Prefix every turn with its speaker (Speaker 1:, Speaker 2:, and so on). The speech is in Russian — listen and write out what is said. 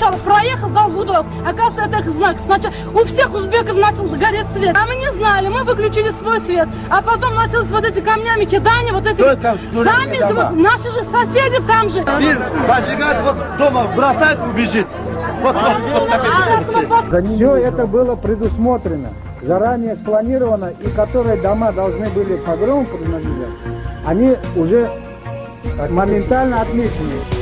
Speaker 1: побежал, проехал, дал гудок. Оказывается, это их знак. Сначала у всех узбеков начал гореть свет. А мы не знали, мы выключили свой свет. А потом началось вот эти камнями кидания, вот эти... Сами же, вот, наши же соседи там же.
Speaker 2: Зажигает, вот дома бросает, убежит.
Speaker 3: Все это было предусмотрено, заранее спланировано, и которые дома должны были погрому принадлежать, они уже моментально отмечены.